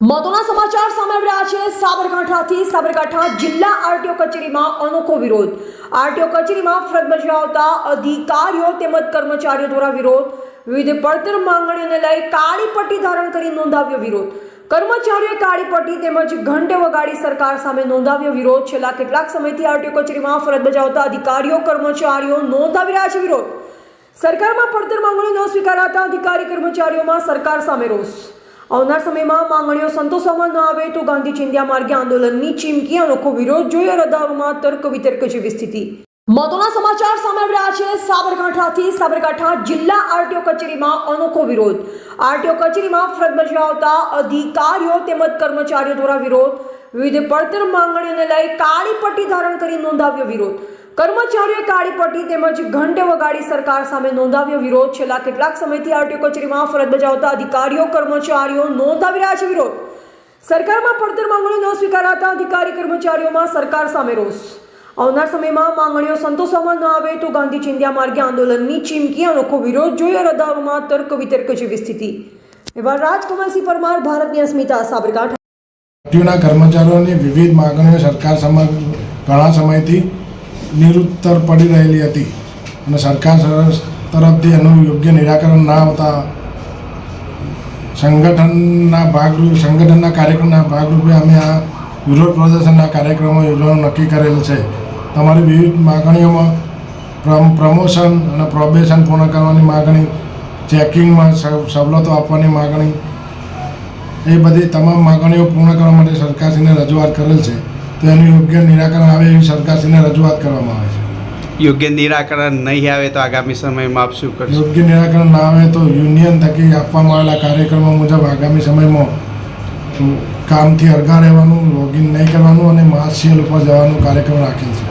મહત્વના સમાચાર સામે આવી રહ્યા છે। સાબરકાંઠા જિલ્લા આરટીઓ કચેરીમાં અનોખો વિરોધ। આરટીઓ કચેરીમાં ફરજ બજાવતા અધિકારીઓ તેમજ કર્મચારીઓ દ્વારા વિરોધ। વિવિધ પડતર માંગણીઓને લઈ કાળી પટ્ટી ધારણ કરી નોંધાવ્યો વિરોધ। કર્મચારીઓએ કાળી પટ્ટી તેમજ ઘંટે વગાડી સરકાર સામે નોંધાવ્યો વિરોધ। છેલ્લા કેટલાક સમયથી આરટીઓ કચેરીમાં ફરજ બજાવતા અધિકારીઓ કર્મચારીઓ નોંધાવી રહ્યા છે વિરોધ। સરકારમાં પડતર માંગણીઓ ન સ્વીકારાતા અધિકારી કર્મચારીઓમાં સરકાર સામે રોષ। આવનાર સમયમાં માંગણીઓ સંતોષવામાં ન આવે તો ગાંધી ચિંધ્યા માર્ગે આંદોલનની ચીમકી। અનોખો વિરોધ જોઈએ અરજદારોમાં તર્ક વિતર્ક જેવી સ્થિતિ। મહત્વના સમાચાર સામે આવી રહ્યા છે। સાબરકાંઠા જિલ્લા આરટીઓ કચેરીમાં અનોખો વિરોધ। આરટીઓ કચેરીમાં ફરજ બજાવતા અધિકારીઓ તેમજ કર્મચારીઓ દ્વારા વિરોધ। વિવિધ પડતર માંગણીઓને લઈ કાળી પટ્ટી ધારણ કરી નોંધાવ્યો વિરોધ। કર્મચારીઓએ કાળી પટ્ટી તેમજ ઘંટે વગાડી સરકાર સામે નોંધાવ્યો વિરોધ। છેલ્લા કેટલાક સમયથી આરટીઓ કચેરીમાં ફરજ બજાવતા અધિકારીઓ કર્મચારીઓ નોંધાવી રહ્યા છે વિરોધ। સરકારમાં પડતર માંગણીઓ ન સ્વીકારાતા અધિકારી કર્મચારીઓમાં સરકાર સામે રોષ। આવનાર સમયમાં માંગણીઓ સંતોષવામાં ન આવે તો ગાંધી ચિંધ્યા માર્ગે આંદોલનની ચીમકી। અનોખો વિરોધ જોઈએ અરજદારોમાં તર્ક વિતર્ક જેવી સ્થિતિ। એવા રાજકમલસિંહ પરમાર, ભારતની અસ્મિતા, સાબરકાંઠા। આરટીઓના કર્મચારીઓની વિવિધ માંગણીઓ સરકાર સમક્ષ ઘણા સમયથી નિરુત્તર પડી રહેલી હતી અને સરકાર તરફથી એનું યોગ્ય નિરાકરણ ના આવતા સંગઠનના કાર્યક્રમના ભાગરૂપે અમે આ વિરોધ પ્રદર્શનના કાર્યક્રમો યોજવાનું નક્કી કરેલ છે। તમારી વિવિધ માગણીઓમાં પ્રમોશન અને પ્રોબેશન પૂર્ણ કરવાની માગણી, ચેકિંગમાં સવલતો આપવાની માગણી, એ બધી તમામ માગણીઓ પૂર્ણ કરવા માટે સરકારશ્રીને રજૂઆત કરેલ છે। તો એનું યોગ્ય નિરાકરણ આવે એવી સરકારશ્રીને રજૂઆત કરવામાં આવે છે। યોગ્ય નિરાકરણ નહીં આવે તો આગામી સમયમાં આપ શું કરશો? યોગ્ય નિરાકરણ ના આવે તો યુનિયન થકી આપવામાં આવેલા કાર્યક્રમો મુજબ આગામી સમયમાં કામથી અળગા રહેવાનું, લોગિન નહીં કરવાનું અને માર્ચ ઉપર જવાનું કાર્યક્રમ રાખેલ છે।